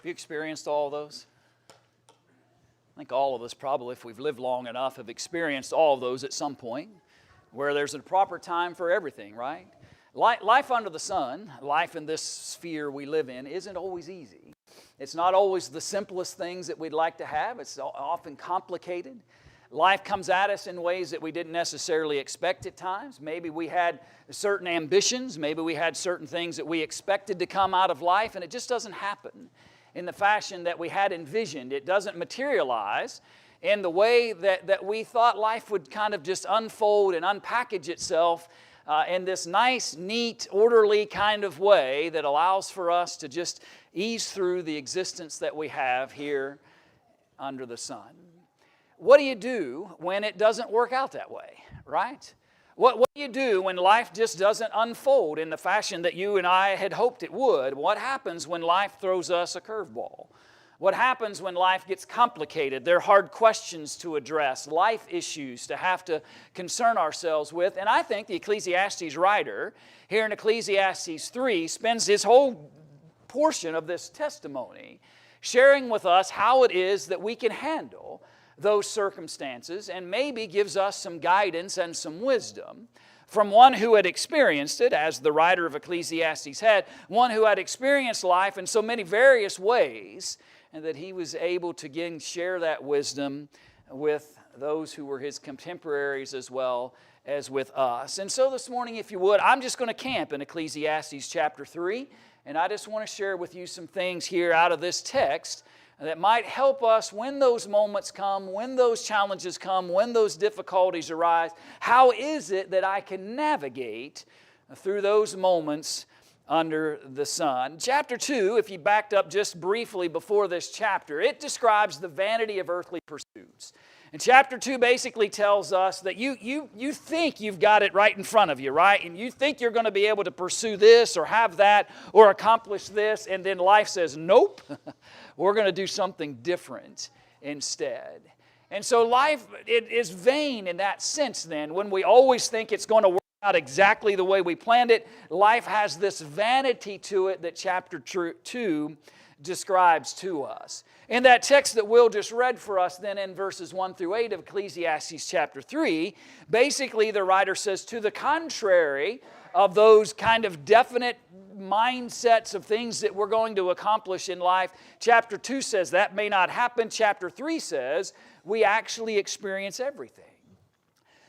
Have you experienced all those? I think all of us probably, if we've lived long enough, have experienced all of those at some point, where there's a proper time for everything, right? Life under the sun, life in this sphere we live in, isn't always easy. It's not always the simplest things that we'd like to have. It's often complicated. Life comes at us in ways that we didn't necessarily expect at times. Maybe we had certain ambitions. Maybe we had certain things that we expected to come out of life, and it just doesn't happen in the fashion that we had envisioned. It doesn't materialize in the way that we thought life would kind of just unfold and unpackage itself in this nice, neat, orderly kind of way that allows for us to just ease through the existence that we have here under the sun. What do you do when it doesn't work out that way, right? What do you do when life just doesn't unfold in the fashion that you and I had hoped it would? What happens when life throws us a curveball? What happens when life gets complicated? There are hard questions to address, life issues to have to concern ourselves with. And I think the Ecclesiastes writer here in Ecclesiastes 3 spends his whole portion of this testimony sharing with us how it is that we can handle those circumstances, and maybe gives us some guidance and some wisdom from one who had experienced it, as the writer of Ecclesiastes had, one who had experienced life in so many various ways, and that he was able to again share that wisdom with those who were his contemporaries as well as with us. And so this morning, if you would, I'm just going to camp in Ecclesiastes chapter 3, and I just want to share with you some things here out of this text that might help us when those moments come, when those challenges come, when those difficulties arise. How is it that I can navigate through those moments under the sun? Chapter 2, if you backed up just briefly before this chapter, it describes the vanity of earthly pursuits. And chapter 2 basically tells us that you think you've got it right in front of you, right? And you think you're going to be able to pursue this or have that or accomplish this, and then life says, nope, we're going to do something different instead. And so life, it is vain in that sense then. When we always think it's going to work out exactly the way we planned it, life has this vanity to it that chapter 2 describes to us. In that text that Will just read for us then in verses 1 through 8 of Ecclesiastes chapter 3, basically the writer says, to the contrary of those kind of definite mindsets of things that we're going to accomplish in life, chapter 2 says that may not happen. Chapter 3 says we actually experience everything.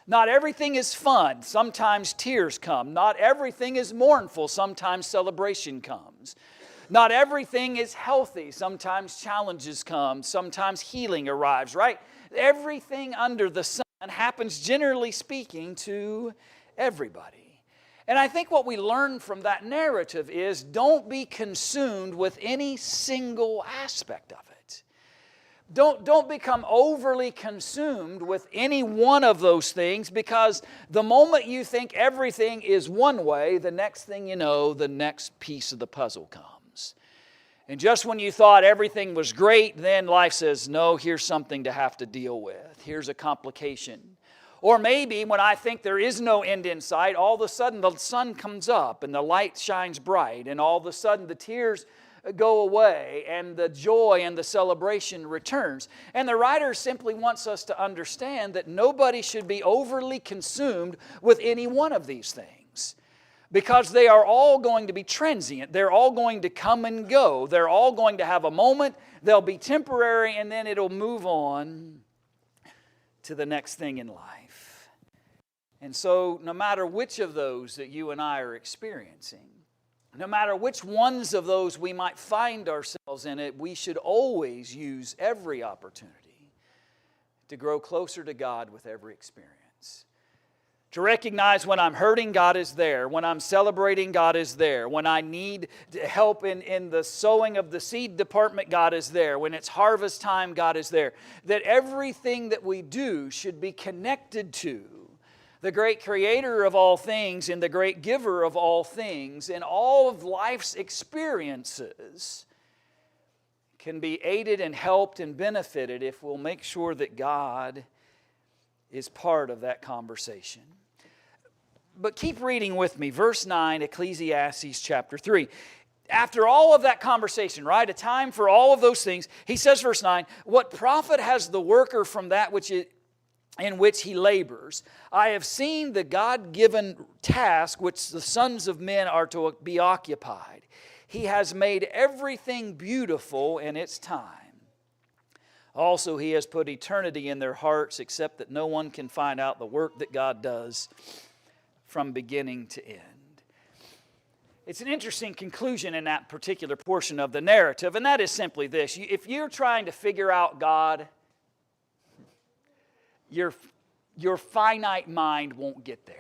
Not everything is fun. Sometimes tears come. Not everything is mournful. Sometimes celebration comes. Not everything is healthy. Sometimes challenges come. Sometimes healing arrives, right? Everything under the sun happens, generally speaking, to everybody. And I think what we learn from that narrative is don't be consumed with any single aspect of it. Don't become overly consumed with any one of those things, because the moment you think everything is one way, the next thing you know, the next piece of the puzzle comes. And just when you thought everything was great, then life says, no, here's something to have to deal with. Here's a complication. Or maybe when I think there is no end in sight, all of a sudden the sun comes up and the light shines bright, and all of a sudden the tears go away and the joy and the celebration returns. And the writer simply wants us to understand that nobody should be overly consumed with any one of these things, because they are all going to be transient. They're all going to come and go. They're all going to have a moment. They'll be temporary, and then it'll move on to the next thing in life. And so no matter which of those that you and I are experiencing, no matter which ones of those we might find ourselves in it, we should always use every opportunity to grow closer to God with every experience. To recognize when I'm hurting, God is there. When I'm celebrating, God is there. When I need help in the sowing of the seed department, God is there. When it's harvest time, God is there. That everything that we do should be connected to the great creator of all things and the great giver of all things. And all of life's experiences can be aided and helped and benefited if we'll make sure that God is part of that conversation. But keep reading with me. Verse 9, Ecclesiastes chapter 3. after all of that conversation, right, a time for all of those things, he says, verse 9, what profit has the worker from that in which he labors? I have seen the God-given task which the sons of men are to be occupied. He has made everything beautiful in its time. Also, he has put eternity in their hearts, except that no one can find out the work that God does from beginning to end. It's an interesting conclusion in that particular portion of the narrative, and that is simply this. If you're trying to figure out God, your finite mind won't get there.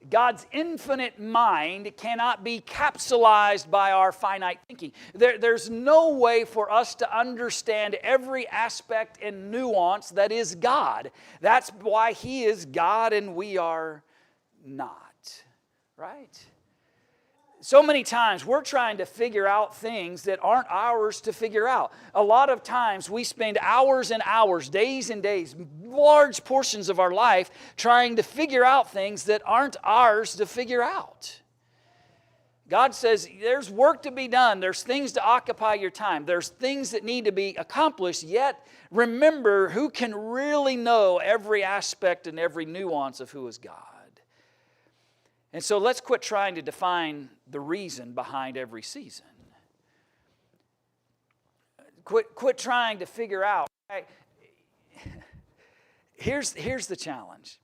God's infinite mind cannot be capsulized by our finite thinking. There's no way for us to understand every aspect and nuance that is God. That's why He is God and we are not. Right? So many times we're trying to figure out things that aren't ours to figure out. A lot of times we spend hours and hours, days and days, large portions of our life trying to figure out things that aren't ours to figure out. God says there's work to be done. There's things to occupy your time. There's things that need to be accomplished. Yet remember, who can really know every aspect and every nuance of who is God? And so let's quit trying to define the reason behind every season. Quit trying to figure out. Here's the challenge.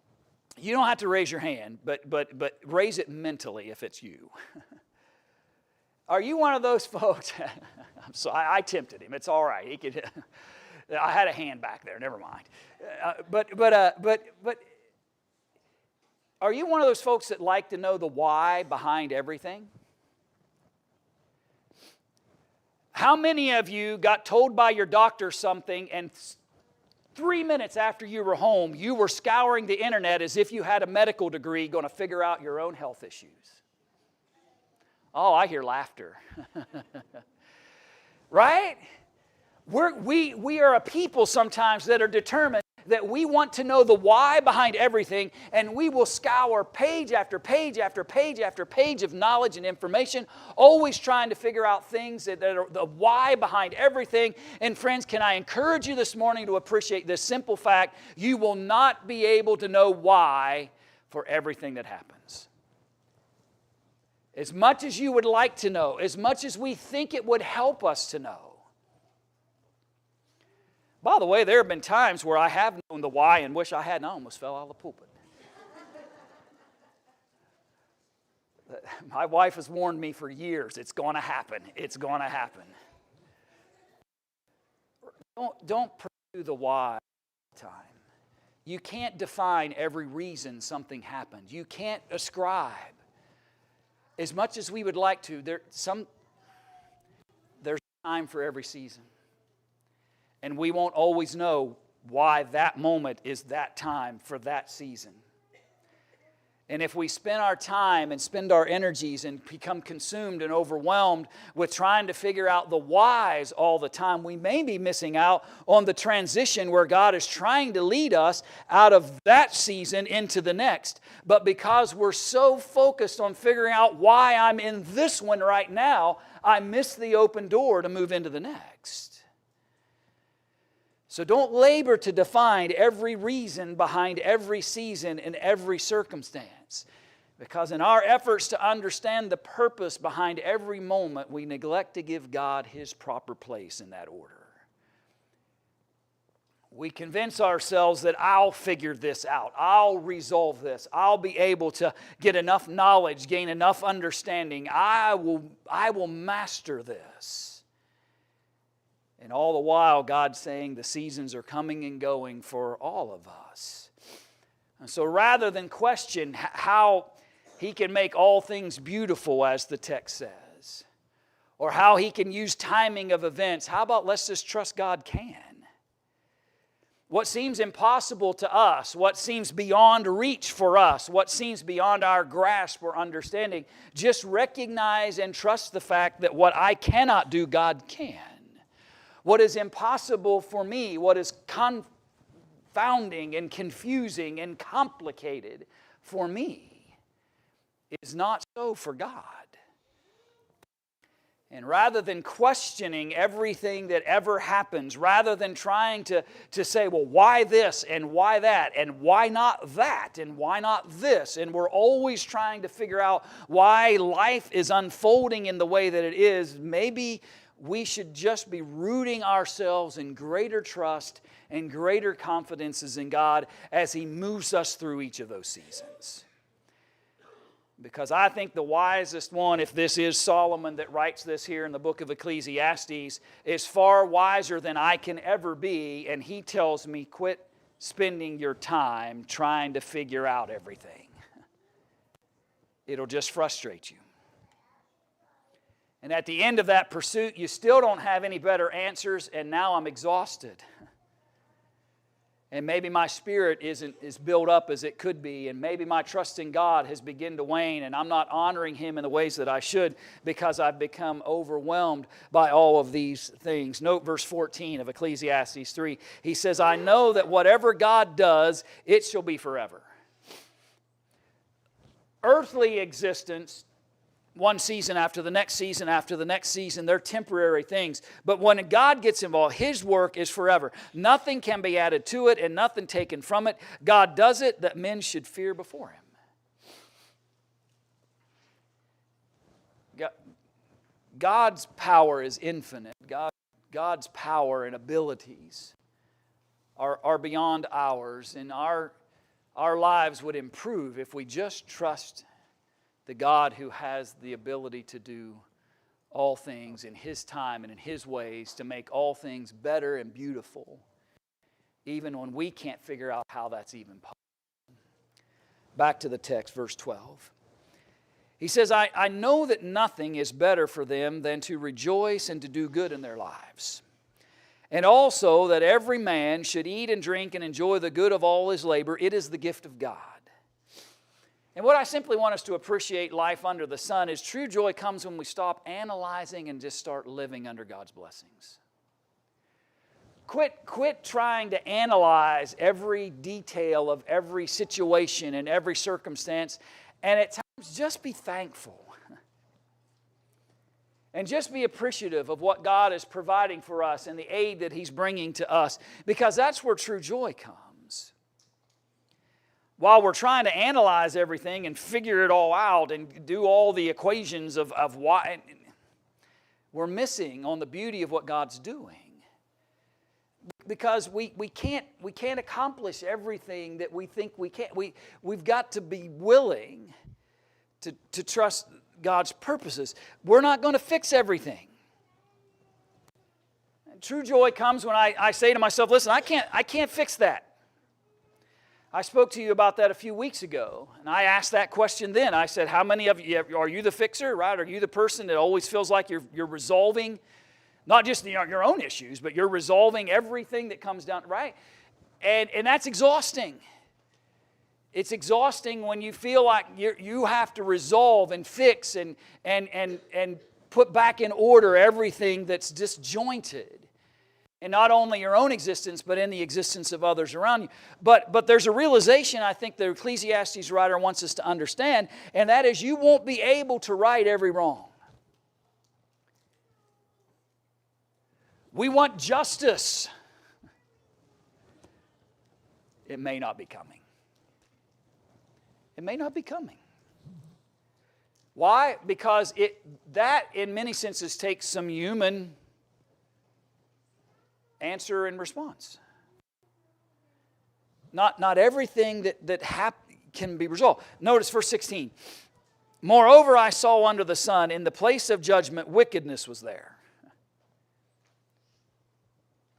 You don't have to raise your hand, but raise it mentally if it's you. Are you one of those folks? I tempted him. It's all right. He could. I had a hand back there. Never mind. But. Are you one of those folks that like to know the why behind everything? How many of you got told by your doctor something and 3 minutes after you were home, you were scouring the internet as if you had a medical degree going to figure out your own health issues? Oh, I hear laughter. Right? We are a people sometimes that are determined that we want to know the why behind everything, and we will scour page after page after page after page of knowledge and information, always trying to figure out things that are the why behind everything. And friends, can I encourage you this morning to appreciate this simple fact: you will not be able to know why for everything that happens. As much as you would like to know, as much as we think it would help us to know. By the way, there have been times where I have known the why and wish I hadn't. I almost fell out of the pulpit. My wife has warned me for years, it's going to happen. It's going to happen. Don't pursue the why all the time. You can't define every reason something happened. You can't ascribe. As much as we would like to, there's time for every season. And we won't always know why that moment is that time for that season. And if we spend our time and spend our energies and become consumed and overwhelmed with trying to figure out the whys all the time, we may be missing out on the transition where God is trying to lead us out of that season into the next. But because we're so focused on figuring out why I'm in this one right now, I miss the open door to move into the next. So don't labor to define every reason behind every season and every circumstance. Because in our efforts to understand the purpose behind every moment, we neglect to give God His proper place in that order. We convince ourselves that I'll figure this out. I'll resolve this. I'll be able to get enough knowledge, gain enough understanding. I will master this. And all the while, God's saying the seasons are coming and going for all of us. And so rather than question how He can make all things beautiful, as the text says, or how He can use timing of events, how about let's just trust God can? What seems impossible to us, what seems beyond reach for us, what seems beyond our grasp or understanding, just recognize and trust the fact that what I cannot do, God can. What is impossible for me, what is confounding and confusing and complicated for me, is not so for God. And rather than questioning everything that ever happens, rather than trying to say, well, why this and why that and why not that and why not this? And we're always trying to figure out why life is unfolding in the way that it is. Maybe we should just be rooting ourselves in greater trust and greater confidences in God as He moves us through each of those seasons. Because I think the wisest one, if this is Solomon that writes this here in the book of Ecclesiastes, is far wiser than I can ever be, and he tells me, quit spending your time trying to figure out everything. It'll just frustrate you. And at the end of that pursuit, you still don't have any better answers, and now I'm exhausted. And maybe my spirit isn't as built up as it could be, and maybe my trust in God has begun to wane, and I'm not honoring Him in the ways that I should because I've become overwhelmed by all of these things. Note verse 14 of Ecclesiastes 3. He says, I know that whatever God does, it shall be forever. Earthly existence, one season after the next season after the next season, they're temporary things. But when God gets involved, His work is forever. Nothing can be added to it and nothing taken from it. God does it that men should fear before Him. God's power is infinite. God's power and abilities are beyond ours. And our lives would improve if we just trust the God who has the ability to do all things in His time and in His ways to make all things better and beautiful, even when we can't figure out how that's even possible. Back to the text, verse 12. He says, I know that nothing is better for them than to rejoice and to do good in their lives. And also that every man should eat and drink and enjoy the good of all his labor. It is the gift of God. And what I simply want us to appreciate life under the sun is true joy comes when we stop analyzing and just start living under God's blessings. Quit trying to analyze every detail of every situation and every circumstance, and at times just be thankful. And just be appreciative of what God is providing for us and the aid that He's bringing to us, because that's where true joy comes. While we're trying to analyze everything and figure it all out and do all the equations of why, we're missing on the beauty of what God's doing. Because we can't accomplish everything that we think we can. We've got to be willing to trust God's purposes. We're not going to fix everything. True joy comes when I say to myself, listen, I can't fix that. I spoke to you about that a few weeks ago, and I asked that question then. I said, how many of you, are you the fixer, right? Are you the person that always feels like you're resolving, not just your own issues, but you're resolving everything that comes down, right? And that's exhausting. It's exhausting when you feel like you have to resolve and fix and put back in order everything that's disjointed. And not only your own existence, but in the existence of others around you. But there's a realization I think the Ecclesiastes writer wants us to understand, and that is you won't be able to right every wrong. We want justice. It may not be coming. It may not be coming. Why? Because that in many senses takes some human answer and response. Not everything that can be resolved. Notice verse 16. Moreover, I saw under the sun, in the place of judgment, wickedness was there.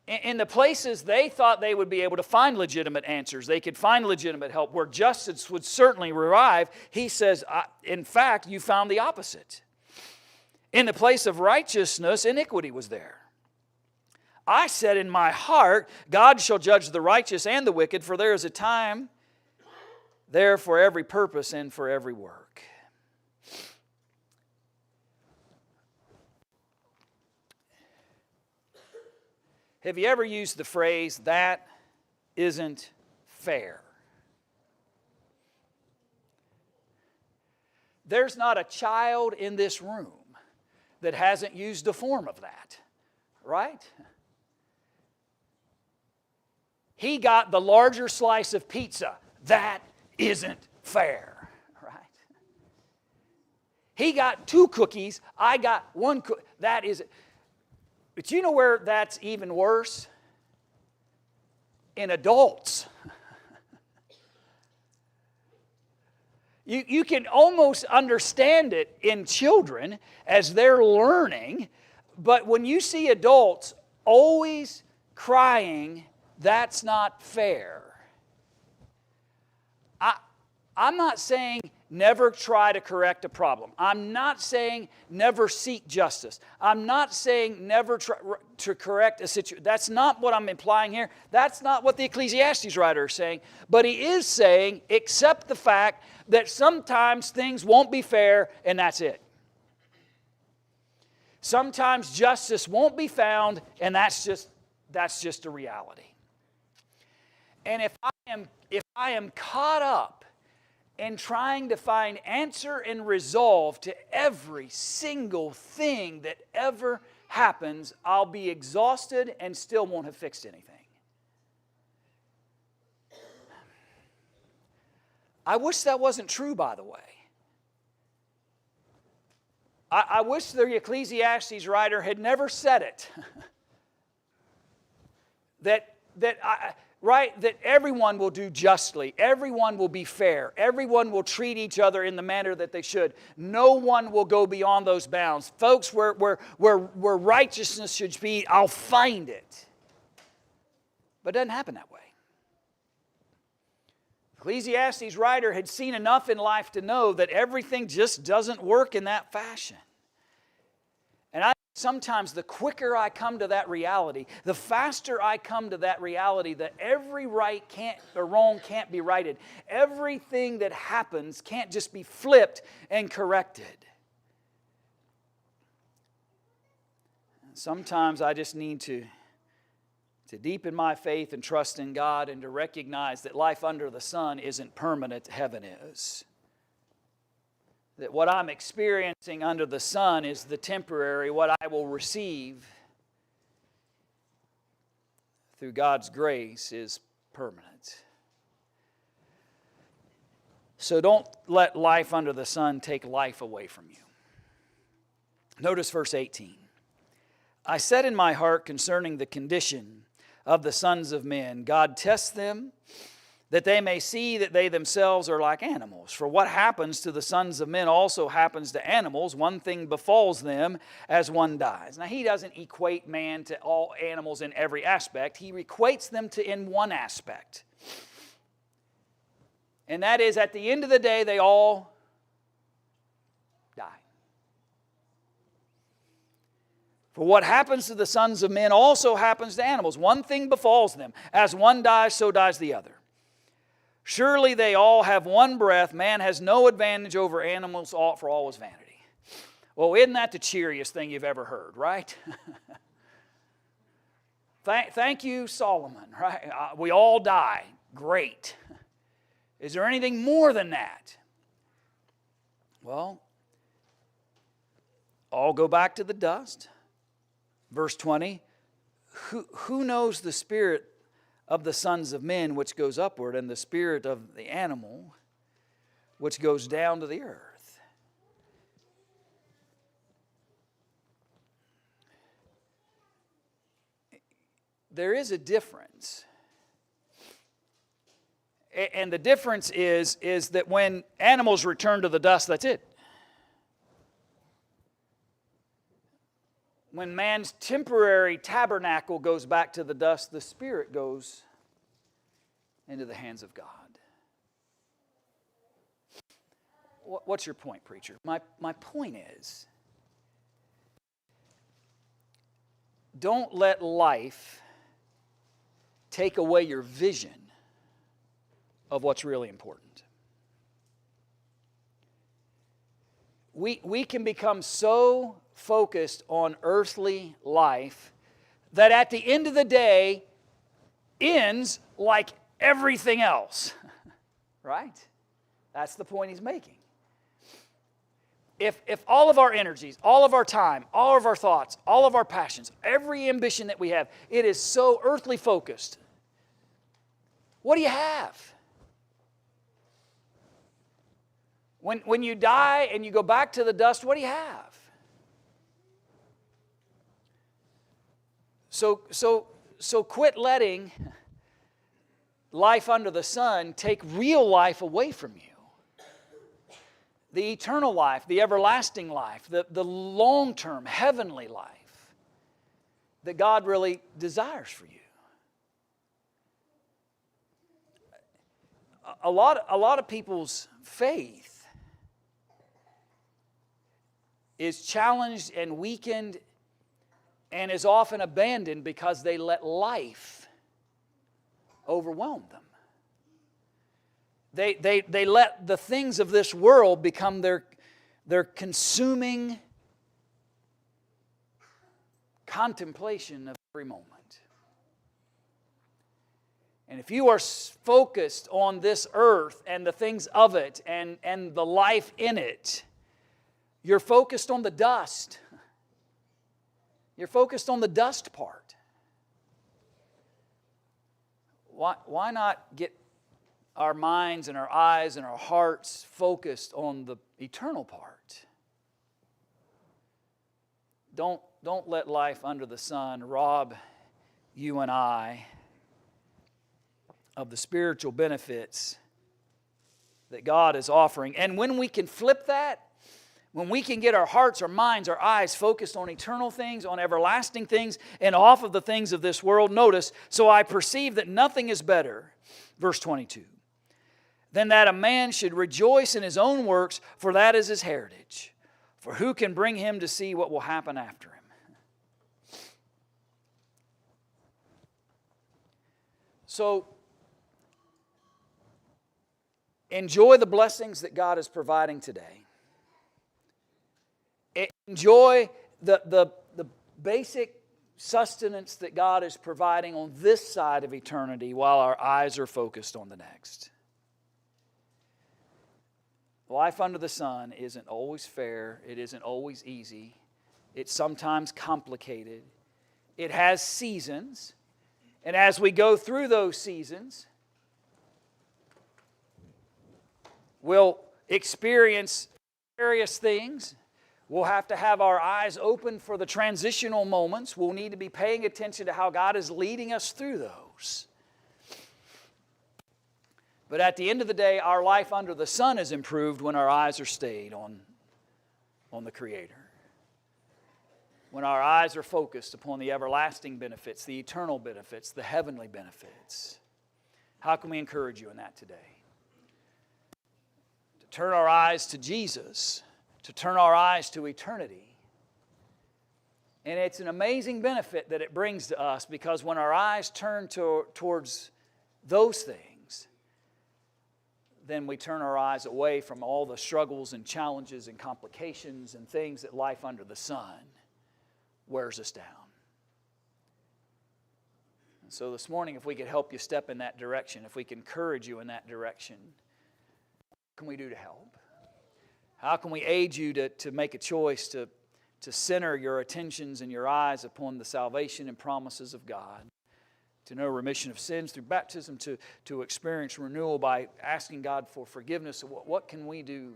In the places they thought they would be able to find legitimate answers, they could find legitimate help, where justice would certainly arrive, he says, in fact, you found the opposite. In the place of righteousness, iniquity was there. I said in my heart, God shall judge the righteous and the wicked, for there is a time there for every purpose and for every work. Have you ever used the phrase, that isn't fair? There's not a child in this room that hasn't used a form of that, right? He got the larger slice of pizza. That isn't fair, right? He got 2 cookies. I got 1 cookie. That is it. But you know where that's even worse? In adults. You can almost understand it in children as they're learning, but when you see adults always crying, that's not fair. I'm not saying never try to correct a problem. I'm not saying never seek justice. I'm not saying never try to correct a situation. That's not what I'm implying here. That's not what the Ecclesiastes writer is saying. But he is saying, accept the fact that sometimes things won't be fair, and that's it. Sometimes justice won't be found, and that's just a reality. And if I am caught up in trying to find answer and resolve to every single thing that ever happens, I'll be exhausted and still won't have fixed anything. I wish that wasn't true, by the way. I wish the Ecclesiastes writer had never said it. That everyone will do justly. Everyone will be fair. Everyone will treat each other in the manner that they should. No one will go beyond those bounds. Folks, where righteousness should be, I'll find it. But it doesn't happen that way. Ecclesiastes writer had seen enough in life to know that everything just doesn't work in that fashion. And sometimes the quicker I come to that reality, the faster I come to that reality that every right can't or wrong can't be righted. Everything that happens can't just be flipped and corrected. Sometimes I just need to deepen my faith and trust in God and to recognize that life under the sun isn't permanent, heaven is. That what I'm experiencing under the sun is the temporary, what I will receive through God's grace is permanent. So don't let life under the sun take life away from you. Notice verse 18. I said in my heart concerning the condition of the sons of men, God tests them, that they may see that they themselves are like animals. For what happens to the sons of men also happens to animals. One thing befalls them as one dies. Now, he doesn't equate man to all animals in every aspect. He equates them to in one aspect. And that is, at the end of the day, they all die. For what happens to the sons of men also happens to animals. One thing befalls them. As one dies, so dies the other. Surely they all have one breath. Man has no advantage over animals, for all is vanity. Well, isn't that the cheeriest thing you've ever heard, right? Thank you, Solomon, right? We all die. Great. Is there anything more than that? Well, all go back to the dust. Verse 20, who knows the spirit of the sons of men which goes upward, and the spirit of the animal which goes down to the earth? There is a difference. And the difference is that when animals return to the dust, that's it. When man's temporary tabernacle goes back to the dust, the spirit goes into the hands of God. What's your point, preacher? My point is, don't let life take away your vision of what's really important. We can become so focused on earthly life that at the end of the day ends like everything else. Right? That's the point he's making. if all of our energies, all of our time, all of our thoughts, all of our passions, every ambition that we have, it is so earthly focused, what do you have? When you die and you go back to the dust, what do you have? So quit letting life under the sun take real life away from you. The eternal life, the everlasting life, the long-term heavenly life that God really desires for you. A lot of people's faith is challenged and weakened and is often abandoned because they let life overwhelm them. They let the things of this world become their consuming contemplation of every moment. And if you are focused on this earth and the things of it and the life in it, you're focused on the dust. You're focused on the dust part. Why not get our minds and our eyes and our hearts focused on the eternal part? Don't let life under the sun rob you and I of the spiritual benefits that God is offering. And when we can flip that, when we can get our hearts, our minds, our eyes focused on eternal things, on everlasting things, and off of the things of this world, notice, so I perceive that nothing is better, verse 22, than that a man should rejoice in his own works, for that is his heritage. For who can bring him to see what will happen after him? So, enjoy the blessings that God is providing today. Enjoy the basic sustenance that God is providing on this side of eternity while our eyes are focused on the next. Life under the sun isn't always fair. It isn't always easy. It's sometimes complicated. It has seasons. And as we go through those seasons, we'll experience various things. We'll have to have our eyes open for the transitional moments. We'll need to be paying attention to how God is leading us through those. But at the end of the day, our life under the sun is improved when our eyes are stayed on the Creator. When our eyes are focused upon the everlasting benefits, the eternal benefits, the heavenly benefits. How can we encourage you in that today? To turn our eyes to Jesus, to turn our eyes to eternity. And it's an amazing benefit that it brings to us, because when our eyes turn towards those things, then we turn our eyes away from all the struggles and challenges and complications and things that life under the sun wears us down. And so this morning, if we could help you step in that direction, if we can encourage you in that direction, what can we do to help? How can we aid you to make a choice to center your attentions and your eyes upon the salvation and promises of God, to know remission of sins through baptism, to experience renewal by asking God for forgiveness? What can we do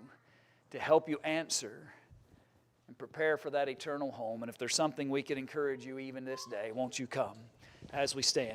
to help you answer and prepare for that eternal home? And if there's something we can encourage you even this day, won't you come as we stand?